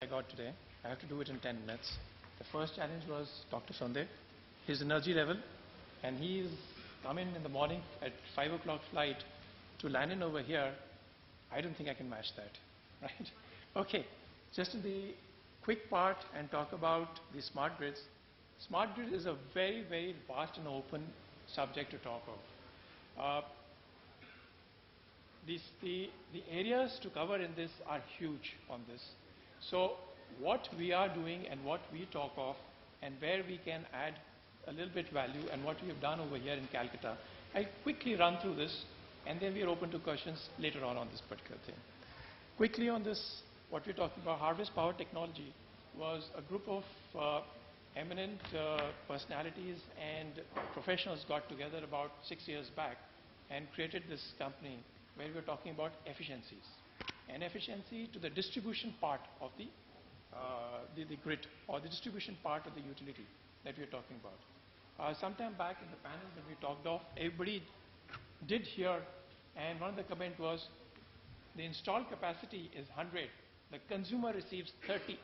I got today. I have to do it in 10 minutes. The first challenge was Dr. Sunday, his energy level, and he's come in the morning at 5 o'clock flight to land in over here. I don't think I can match that, right? Okay, just in the quick part and talk about the smart grids. Smart grid is a very, very vast and open subject to talk of. The areas to cover in this are huge on this. So what we are doing and what we talk of and where we can add a little bit value and what we have done over here in Calcutta, I quickly run through this and then we are open to questions later on this particular thing. Quickly on this, what we're talking about, Harvest Power Technology was a group of eminent personalities and professionals got together about 6 years back and created this company where we're talking about efficiencies. And efficiency to the distribution part of the grid or the distribution part of the utility that we're talking about. Sometime back in the panel that we talked of, everybody did hear, and one of the comment was, the installed capacity is 100, the consumer receives 30.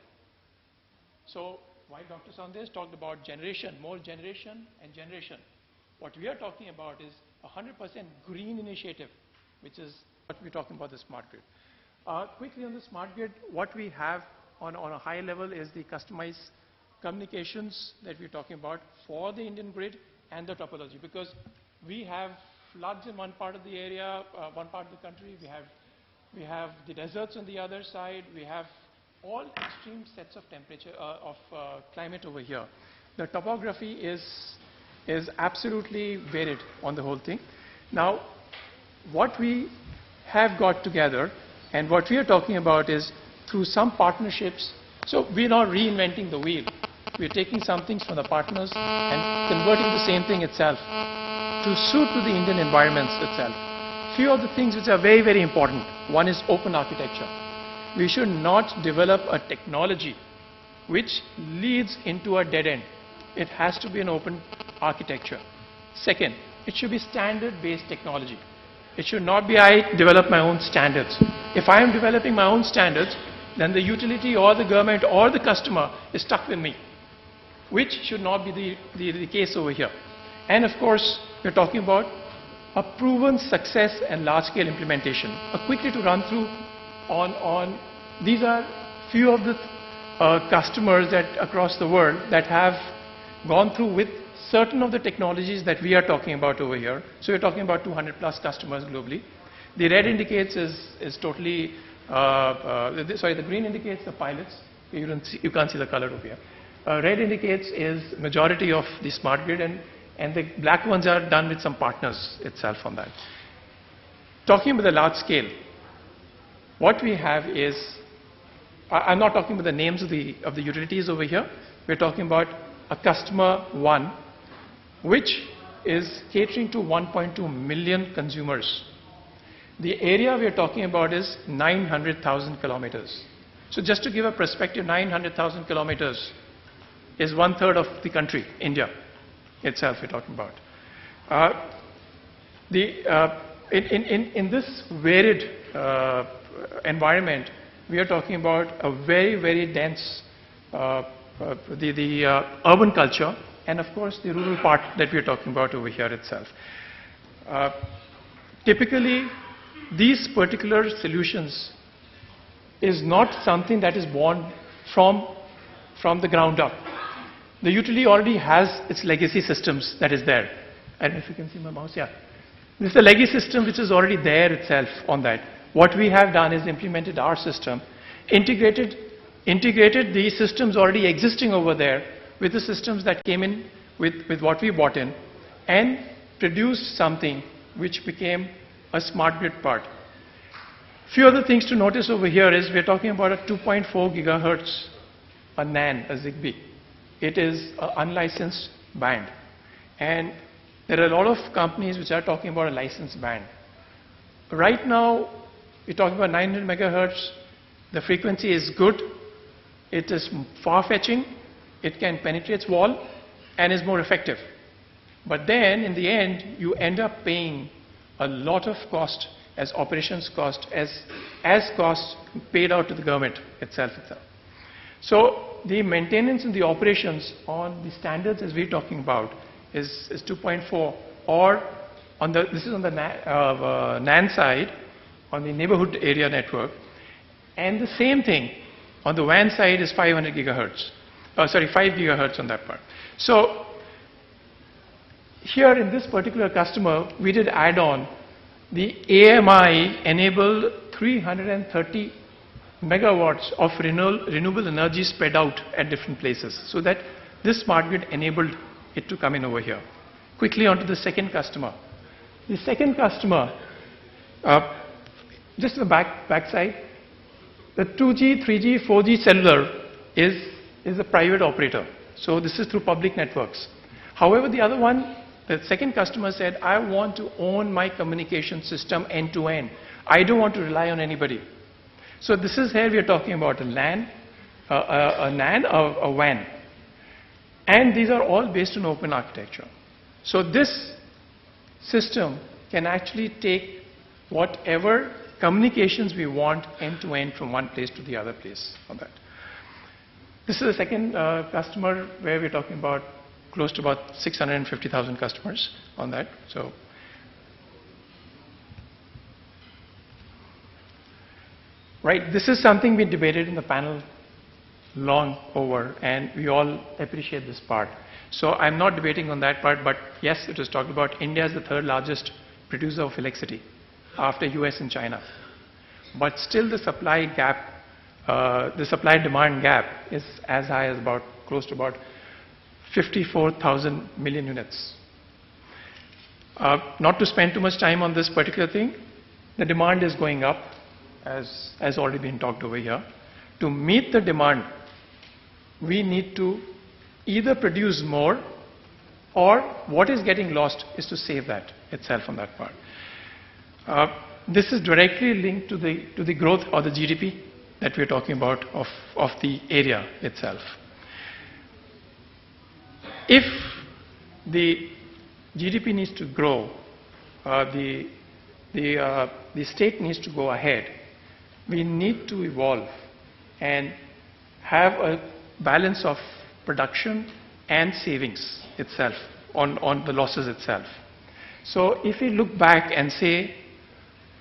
So while Dr. Sandesh talked about generation, more generation and generation, what we are talking about is 100% green initiative, which is what we're talking about the smart grid. Quickly on the smart grid, what we have on a high level is the customized communications that we're talking about for the Indian grid and the topology, because we have floods in one part of the area, one part of the country, we have the deserts on the other side, we have all extreme sets of temperature, climate over here. The topography is absolutely varied on the whole thing. Now, what we have got together and what we are talking about is through some partnerships. So we're not reinventing the wheel. We're taking some things from the partners and converting the same thing itself to suit to the Indian environments itself. Few of the things which are very, very important. One is open architecture. We should not develop a technology which leads into a dead end. It has to be an open architecture. Second, it should be standard-based technology. It should not be I develop my own standards. If I am developing my own standards, then the utility or the government or the customer is stuck with me, which should not be the case over here. And of course, we're talking about a proven success and large-scale implementation. Quickly to run through on these are few of the customers that across the world that have gone through with certain of the technologies that we are talking about over here. So we're talking about 200 plus customers globally. The red indicates is totally, the green indicates the pilots. You can't see the color over here. Red indicates is majority of the smart grid, and the black ones are done with some partners itself on that. Talking about the large scale, what we have is, I'm not talking about the names of the utilities over here. We're talking about a customer one, which is catering to 1.2 million consumers. The area we are talking about is 900,000 kilometers. So just to give a perspective, 900,000 kilometers is 1/3 of the country, India itself we're talking about. In this varied environment, we are talking about a very, very dense urban culture, and of course the rural part that we are talking about over here itself. Typically, these particular solutions is not something that is born from the ground up. The utility already has its legacy systems that is there. I don't know if you can see my mouse, yeah. This is the legacy system which is already there itself on that. What we have done is implemented our system, integrated the systems already existing over there with the systems that came in with what we bought in, and produced something which became a smart grid part. Few other things to notice over here is we're talking about a 2.4 gigahertz, a NAN, a Zigbee. It is an unlicensed band. And there are a lot of companies which are talking about a licensed band. Right now, we're talking about 900 megahertz. The frequency is good. It is far-fetching. It can penetrate wall and is more effective. But then, in the end, you end up paying a lot of cost as operations cost, as cost paid out to the government itself. So the maintenance and the operations on the standards as we're talking about is 2.4, or on the, this is on the NAN side, on the neighborhood area network, and the same thing on the WAN side is 500 gigahertz. Sorry, 5 gigahertz on that part. So here in this particular customer, we did add on the AMI enabled 330 megawatts of renewable energy spread out at different places, so that this smart grid enabled it to come in over here. Quickly on to the second customer. The second customer, just the back side, the 2G, 3G, 4G cellular is a private operator. So this is through public networks. However, the other one, the second customer said, I want to own my communication system end to end. I don't want to rely on anybody. So this is here we are talking about a LAN, a NAN, a WAN. And these are all based on open architecture. So this system can actually take whatever communications we want end to end from one place to the other place on that. This is the second customer where we're talking about close to about 650,000 customers on that. So right, this is something we debated in the panel long over, and we all appreciate this part. So I'm not debating on that part, but yes, it was talked about India is the third largest producer of electricity after US and China. But still the supply gap, the supply demand gap is as high as about close to about 54,000 million units. Not to spend too much time on this particular thing, the demand is going up as already been talked over here. To meet the demand, we need to either produce more, or what is getting lost is to save that itself on that part. This is directly linked to the growth or the GDP that we're talking about of the area itself. If the GDP needs to grow, the state needs to go ahead, we need to evolve and have a balance of production and savings itself on the losses itself. So if we look back and say,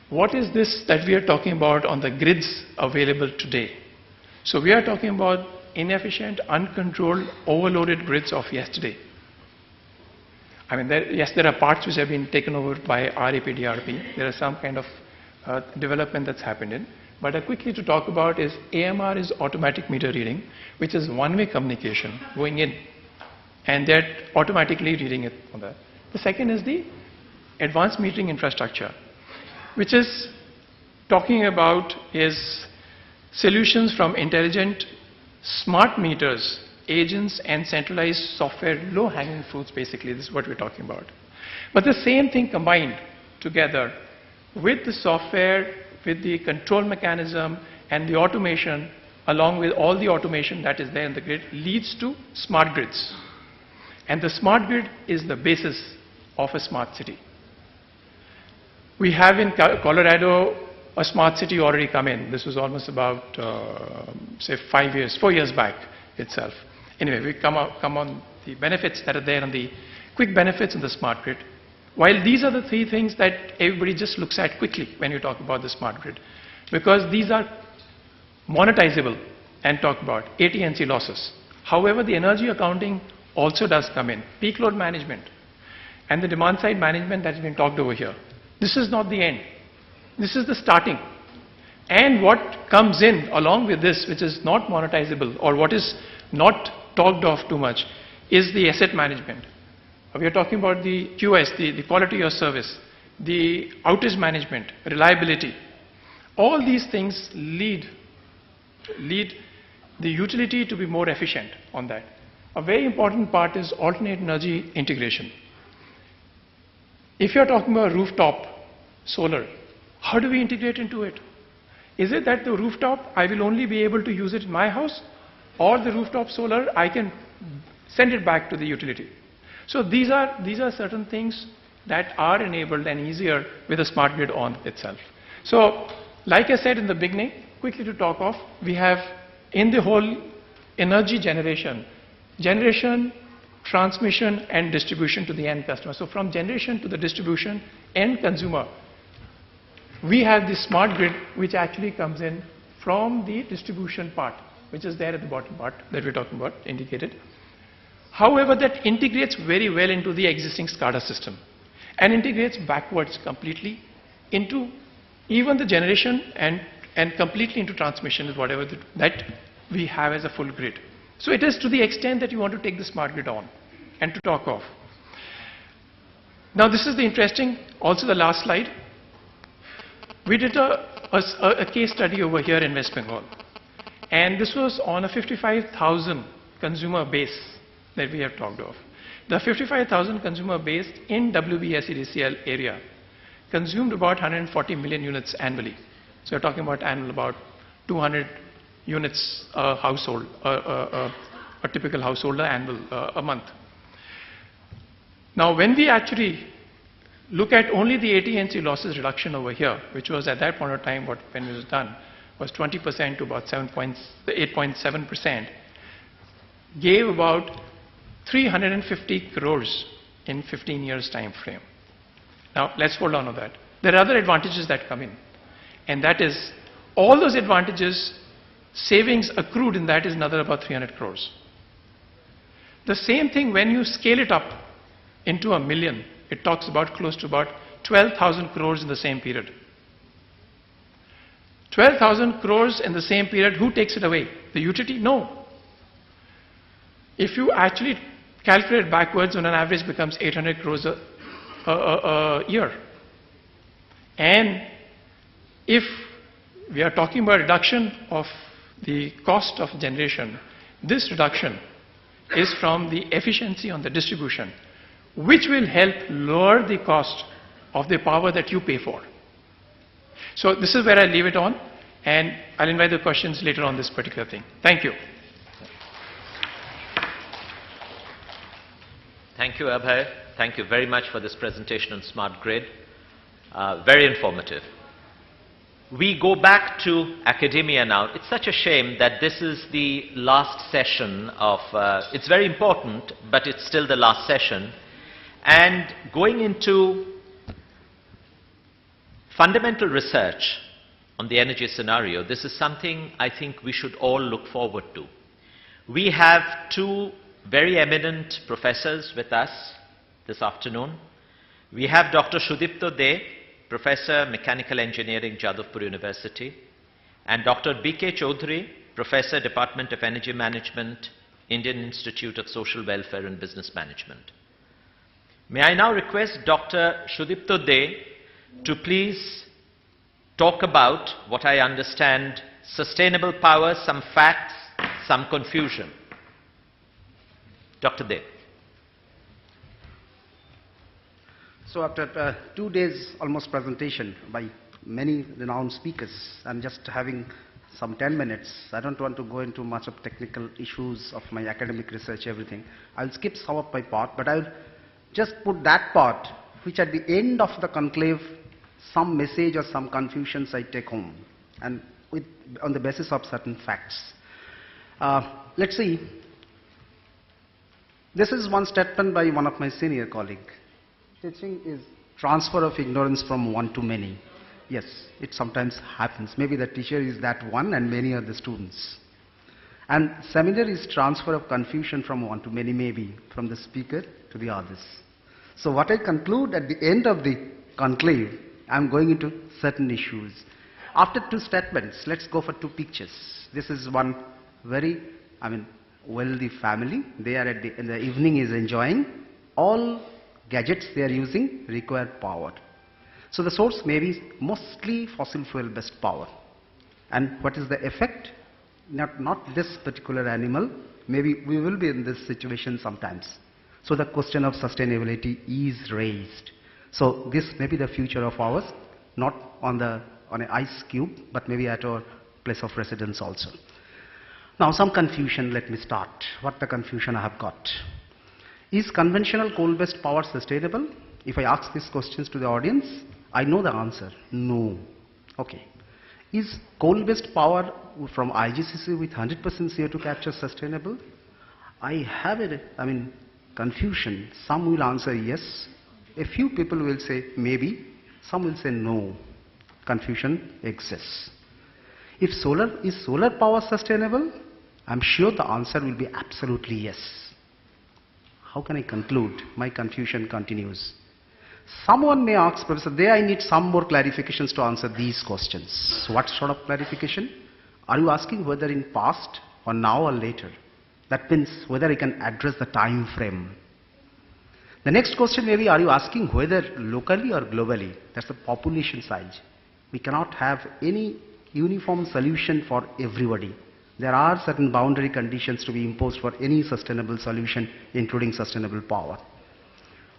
what is this that we are talking about on the grids available today? So we are talking about inefficient, uncontrolled, overloaded grids of yesterday. I mean, yes, there are parts which have been taken over by RAP, DRP. There is some kind of development that's happened in. But quickly to talk about is AMR is automatic meter reading, which is one-way communication going in, and they're automatically reading it on that. The second is the advanced metering infrastructure, which is talking about is solutions from intelligent smart meters, agents, and centralized software, low-hanging fruits basically. This is what we're talking about. But the same thing combined together with the software, with the control mechanism and the automation, along with all the automation that is there in the grid, leads to smart grids. And the smart grid is the basis of a smart city. We have in Colorado a smart city already come in. This was almost about, say, 4 years back itself. Anyway, we come on the benefits that are there and the quick benefits in the smart grid. While these are the three things that everybody just looks at quickly when you talk about the smart grid, because these are monetizable and talk about AT&C losses. However, the energy accounting also does come in, peak load management, and the demand side management that's been talked over here. This is not the end. This is the starting. And what comes in along with this, which is not monetizable or what is not talked of too much, is the asset management. We are talking about the QS, the quality of service, the outage management, reliability. All these things lead the utility to be more efficient on that. A very important part is alternate energy integration. If you're talking about rooftop solar, how do we integrate into it? Is it that the rooftop, I will only be able to use it in my house, or the rooftop solar, I can send it back to the utility? So these are certain things that are enabled and easier with a smart grid on itself. So like I said in the beginning, quickly to talk of, we have in the whole energy generation, transmission and distribution to the end customer. So from generation to the distribution, end consumer, we have this smart grid which actually comes in from the distribution part, which is there at the bottom part that we're talking about, indicated. However, that integrates very well into the existing SCADA system and integrates backwards completely into even the generation and completely into transmission is whatever that we have as a full grid. So it is to the extent that you want to take the smart grid on and to talk of. Now this is the interesting, also the last slide. We did a case study over here in West Bengal, and this was on a 55,000 consumer base that we have talked of. The 55,000 consumer base in WBSEDCL area consumed about 140 million units annually. So we're talking about annual about 200 units a household, a typical householder annual a month. Now when we actually look at only the AT&C losses reduction over here, which was at that point of time when it was done, was 20% to about 8.7%, gave about 350 crores in 15 years time frame. Now let's hold on to that. There are other advantages that come in, and that is all those advantages, savings accrued in that is another about 300 crores. The same thing when you scale it up into a million, it talks about close to about 12,000 crores in the same period. 12,000 crores in the same period, who takes it away? The utility? No. If you actually calculate backwards, on an average becomes 800 crores a year. And if we are talking about reduction of the cost of generation, this reduction is from the efficiency on the distribution, which will help lower the cost of the power that you pay for. So this is where I leave it on, and I'll invite the questions later on this particular thing. Thank you. Thank you, Abhay. Thank you very much for this presentation on Smart Grid. Very informative. We go back to academia now. It's such a shame that this is the last session of, it's very important, but it's still the last session. And going into fundamental research on the energy scenario, this is something I think we should all look forward to. We have two very eminent professors with us this afternoon. We have Dr. Sudipto De, Professor Mechanical Engineering, Jadavpur University, and Dr. B.K. Chaudhary, Professor, Department of Energy Management, Indian Institute of Social Welfare and Business Management. May I now request Dr. Sudipto De to please talk about what I understand, sustainable power, some facts, some confusion. Dr. De. So after 2 days almost presentation by many renowned speakers, I'm just having some 10 minutes. I don't want to go into much of technical issues of my academic research, everything. I'll skip some of my part, but I'll just put that part, which at the end of the conclave, some message or some confusions I take home, and on the basis of certain facts. Let's see. This is one statement by one of my senior colleagues. Teaching is transfer of ignorance from one to many. Yes, it sometimes happens. Maybe the teacher is that one and many are the students. And seminar is transfer of confusion from one to many, maybe from the speaker to the others. So what I conclude at the end of the conclave, I'm going into certain issues. After two statements, let's go for two pictures. This is one very, wealthy family. They are in the evening is enjoying. All gadgets they are using require power. So the source may be mostly fossil fuel based power. And what is the effect? Not this particular animal. Maybe we will be in this situation sometimes. So the question of sustainability is raised. So this may be the future of ours, not on an ice cube, but maybe at our place of residence also. Now some confusion, let me start. What the confusion I have got? Is conventional coal-based power sustainable? If I ask these questions to the audience, I know the answer. No. Okay. Is coal-based power from IGCC with 100% CO2 capture sustainable? I have confusion. Some will answer yes. A few people will say maybe. Some will say no. Confusion exists. Is solar power sustainable? I'm sure the answer will be absolutely yes. How can I conclude? My confusion continues. Someone may ask, Professor, there I need some more clarifications to answer these questions. What sort of clarification? Are you asking whether in past or now or later? That means whether I can address the time frame. The next question may be, are you asking whether locally or globally? That's the population size. We cannot have any uniform solution for everybody. There are certain boundary conditions to be imposed for any sustainable solution, including sustainable power.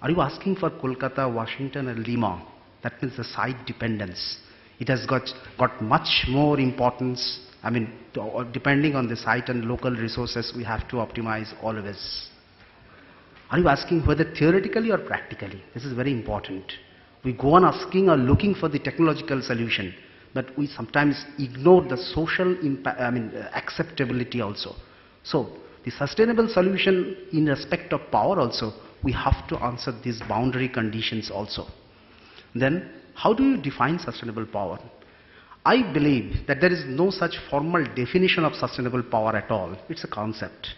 Are you asking for Kolkata, Washington or Lima? That means the site dependence. It has got much more importance. Depending on the site and local resources, we have to optimize always. Are you asking whether theoretically or practically? This is very important. We go on asking or looking for the technological solution, but we sometimes ignore the social acceptability also. So, the sustainable solution in respect of power also, we have to answer these boundary conditions also. Then, how do you define sustainable power? I believe that there is no such formal definition of sustainable power at all. It's a concept.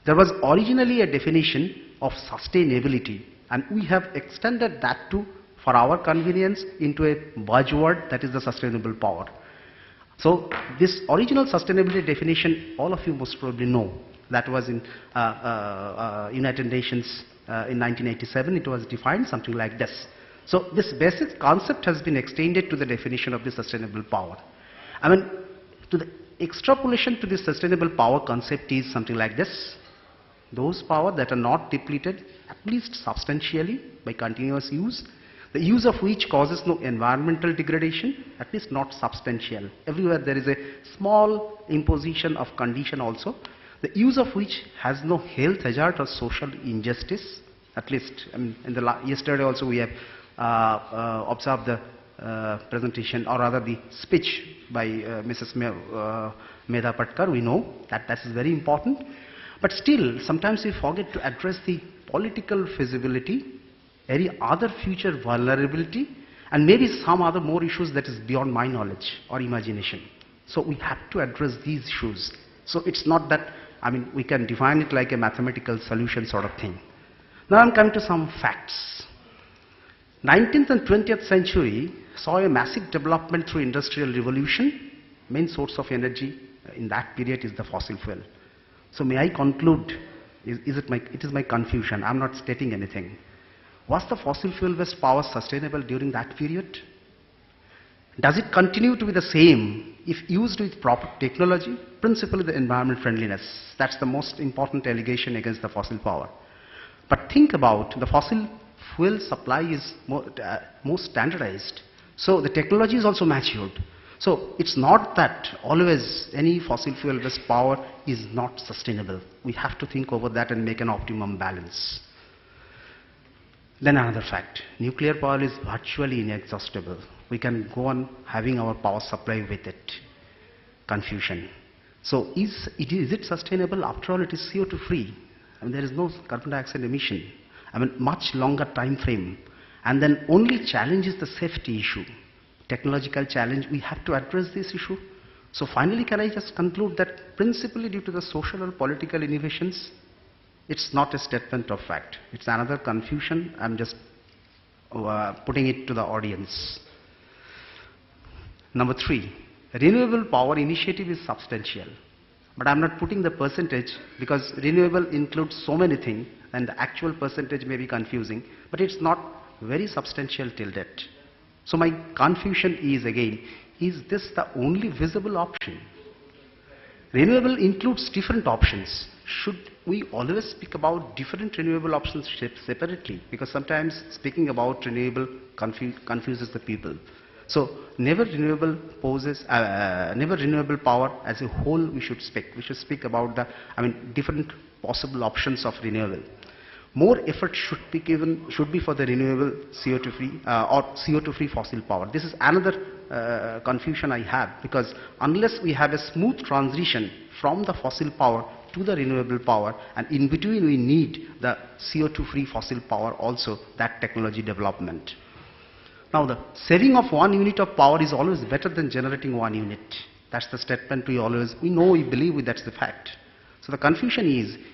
There was originally a definition of sustainability, and we have extended that to, for our convenience, into a buzzword, that is the sustainable power. So this original sustainability definition, all of you most probably know. That was in United Nations in 1987. It was defined something like this. So this basic concept has been extended to the definition of the sustainable power. To the extrapolation to the sustainable power concept is something like this. Those power that are not depleted, at least substantially, by continuous use, the use of which causes no environmental degradation, at least not substantial. Everywhere there is a small imposition of condition also, the use of which has no health hazard or social injustice, at least. Yesterday also we have observed the presentation, or rather the speech by Mrs. Medha Patkar. We know that that is very important. But still, sometimes we forget to address the political feasibility, any other future vulnerability, and maybe some other more issues that is beyond my knowledge or imagination. So we have to address these issues. So it's not that, we can define it like a mathematical solution sort of thing. Now I'm coming to some facts. 19th and 20th century saw a massive development through industrial revolution. Main source of energy in that period is the fossil fuel. So may I conclude, it is my confusion, I'm not stating anything. Was the fossil fuel-based power sustainable during that period? Does it continue to be the same if used with proper technology? Principally the environment friendliness. That's the most important allegation against the fossil power. But think about, the fossil fuel supply is more standardized. So the technology is also matured. So it's not that always any fossil fuel-based power is not sustainable. We have to think over that and make an optimum balance. Then another fact, nuclear power is virtually inexhaustible. We can go on having our power supply with it. Confusion. So is it sustainable? After all, it is CO2 free. There is no carbon dioxide emission. Much longer time frame. And then only challenge is the safety issue. Technological challenge, we have to address this issue. So finally, can I just conclude that principally due to the social or political innovations, it's not a statement of fact. It's another confusion. I'm just putting it to the audience. Number 3, renewable power initiative is substantial. But I'm not putting the percentage because renewable includes so many things and the actual percentage may be confusing. But it's not very substantial till date. So my confusion is again, is this the only visible option? Renewable includes different options. Should we always speak about different renewable options separately? Because sometimes speaking about renewable confuses the people. So never renewable power as a whole we should speak. We should speak about the different possible options of renewable. More effort should be for the renewable CO2 free or CO2 free fossil power. This is another confusion I have, because unless we have a smooth transition from the fossil power to the renewable power, and in between we need the CO2-free fossil power also, that technology development. Now, the saving of 1 unit of power is always better than generating 1 unit. That's the statement we know, we believe that's the fact. So the confusion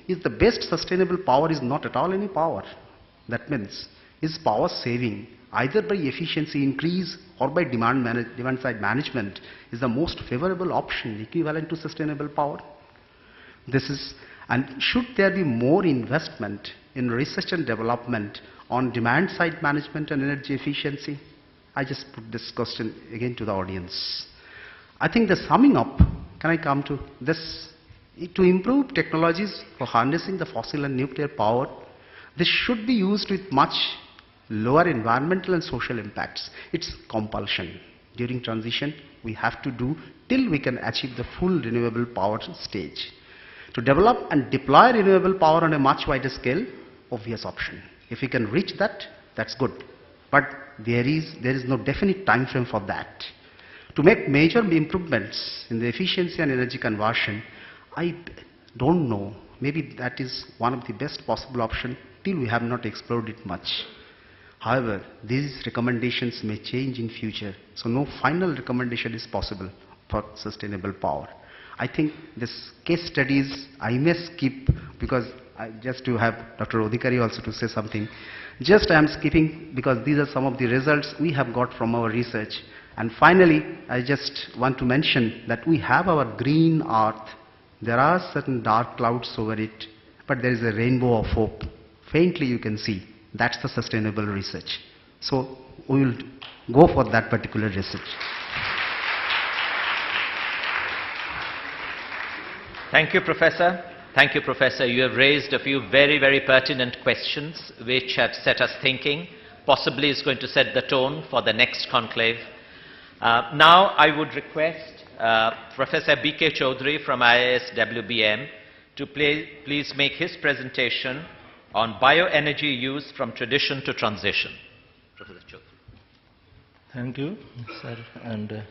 is the best sustainable power is not at all any power. That means, is power saving either by efficiency increase or by demand side management is the most favorable option equivalent to sustainable power? And should there be more investment in research and development on demand side management and energy efficiency? I just put this question again to the audience. I think the summing up, can I come to this? To improve technologies for harnessing the fossil and nuclear power, this should be used with much lower environmental and social impacts. It's compulsion. During transition, we have to do till we can achieve the full renewable power stage. To develop and deploy renewable power on a much wider scale, obvious option. If we can reach that, that's good. But there is no definite time frame for that. To make major improvements in the efficiency and energy conversion, I don't know. Maybe that is one of the best possible options till we have not explored it much. However, these recommendations may change in future, so no final recommendation is possible for sustainable power. I think this case studies I may skip because just to have Dr. Odhikari also to say something. Just I am skipping because these are some of the results we have got from our research. And finally, I just want to mention that we have our green earth. There are certain dark clouds over it, but there is a rainbow of hope. Faintly you can see. That's the sustainable research. So we will go for that particular research. Thank you, Professor. Thank you, Professor. You have raised a few very, very pertinent questions which have set us thinking, possibly is going to set the tone for the next conclave. Now I would request Professor B.K. Chaudhary from IIS WBM to please make his presentation on bioenergy use from tradition to transition. Professor Chaudhary. Thank you, sir. And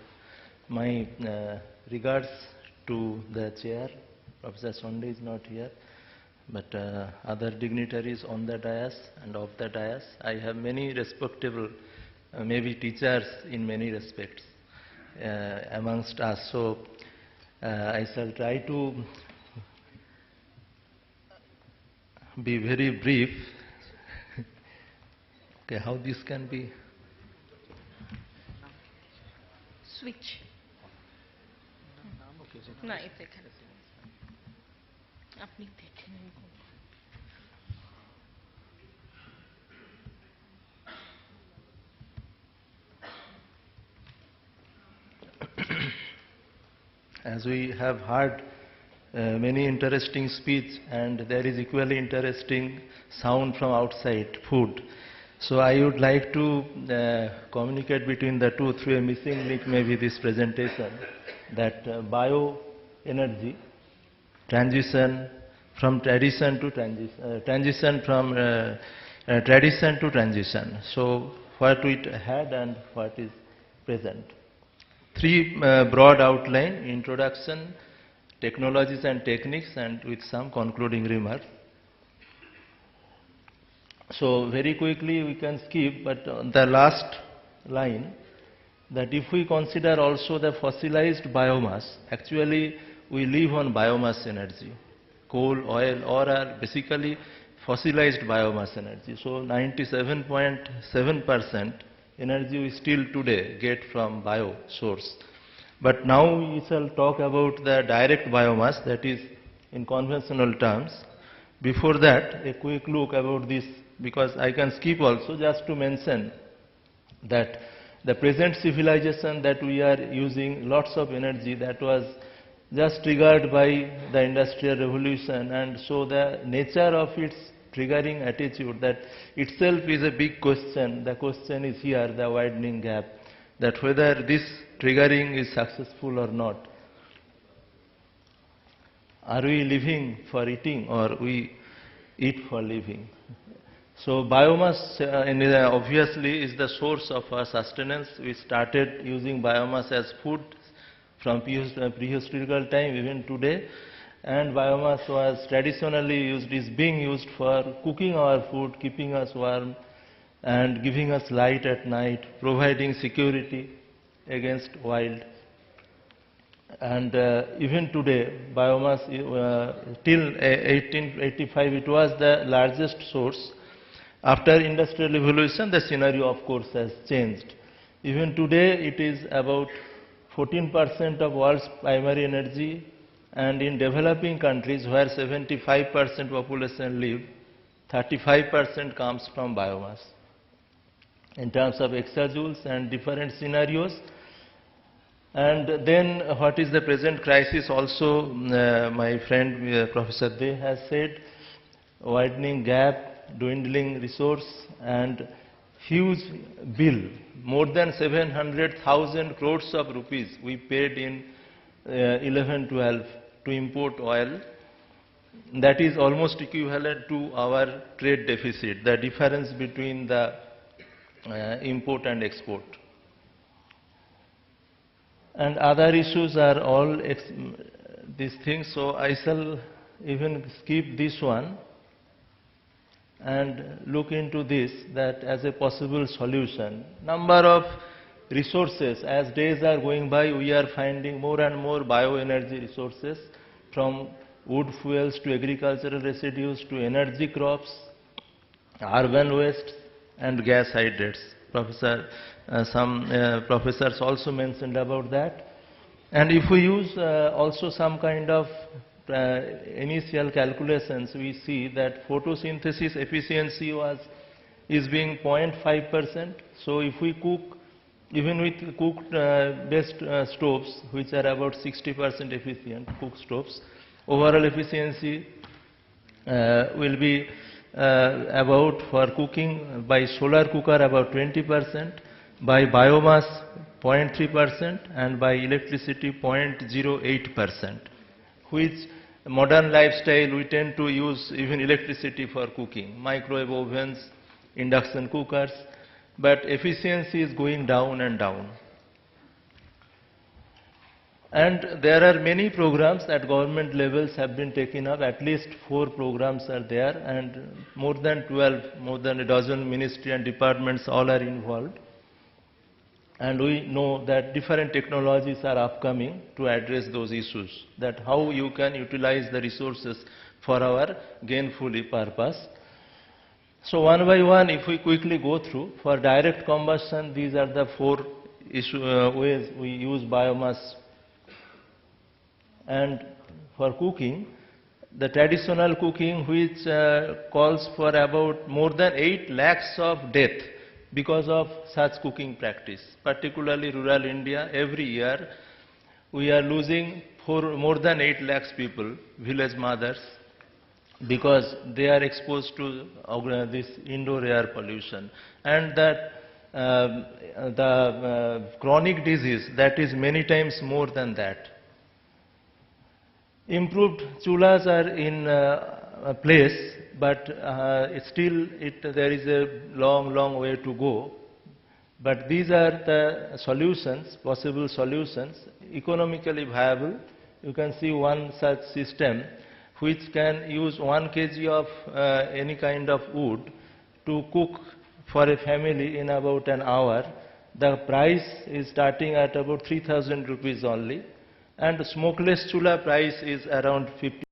my regards to the chair. Professor Sonde is not here, but other dignitaries on the dais and off the dais. I have many respectable, maybe teachers in many respects amongst us. So I shall try to be very brief. Okay, how this can be? Switch. না এটা এখানে আপনি দেখে নিন As we have heard many interesting speech, and there is equally interesting sound from outside, food. So I would like to communicate between the two through a missing link, maybe this presentation, that bioenergy transition from tradition to transition. So what we had and what is present. Three broad outline: introduction, technologies and techniques, and with some concluding remarks. So very quickly we can skip, but on the last line, that if we consider also the fossilized biomass, actually we live on biomass energy. Coal, oil, or are basically fossilized biomass energy. So 97.7% energy we still today get from bio source. But now we shall talk about the direct biomass, that is in conventional terms. Before that, a quick look about this, because I can skip also, just to mention that the present civilization that we are using lots of energy that was just triggered by the Industrial Revolution, and so the nature of its triggering attitude, that itself is a big question. The question is here, the widening gap, that whether this triggering is successful or not. Are we living for eating or we eat for living? So biomass obviously is the source of our sustenance. We started using biomass as food from prehistorical time even today, and biomass was traditionally used, is being used for cooking our food, keeping us warm and giving us light at night, providing security against wild. And even today, biomass till 1885 it was the largest source. After industrial revolution, the scenario of course has changed. Even today, it is about 14% of world's primary energy, and in developing countries where 75% population live, 35% comes from biomass. In terms of exajoules and different scenarios. And then what is the present crisis also, my friend Professor De has said, widening gap, dwindling resource and huge bill, more than 700,000 crores of rupees we paid in 11-12 to import oil. That is almost equivalent to our trade deficit, the difference between the import and export. And other issues are all these things, so I shall even skip this one and look into this, that as a possible solution. Number of resources, as days are going by, we are finding more and more bioenergy resources, from wood fuels to agricultural residues to energy crops, urban wastes and gas hydrates. Some professors also mentioned about that. And if we use also some kind of initial calculations, we see that photosynthesis efficiency is being 0.5%. So if we cook, even with cooked based stoves, which are about 60% efficient, cooked stoves, overall efficiency will be about, for cooking by solar cooker about 20%, by biomass 0.3% and by electricity 0.08%, which modern lifestyle we tend to use even electricity for cooking, microwave ovens, induction cookers, but efficiency is going down and down. And there are many programs at government levels have been taken up, at least 4 programs are there, and more than 12, more than a dozen ministry and departments all are involved. And we know that different technologies are upcoming to address those issues, that how you can utilize the resources for our gainful purpose. So one by one, if we quickly go through, for direct combustion, these are the 4 ways we use biomass. And for cooking, the traditional cooking, which calls for about more than 8 lakhs of death because of such cooking practice, particularly rural India. Every year we are losing more than 8 lakhs people, village mothers, because they are exposed to this indoor air pollution. And that the chronic disease, that is many times more than that. Improved chulhas are in place, but still there is a long way to go. But these are the solutions, possible solutions, economically viable. You can see one such system which can use 1 kg of any kind of wood to cook for a family in about an hour. The price is starting at about 3,000 rupees only, and smokeless chulha price is around 50.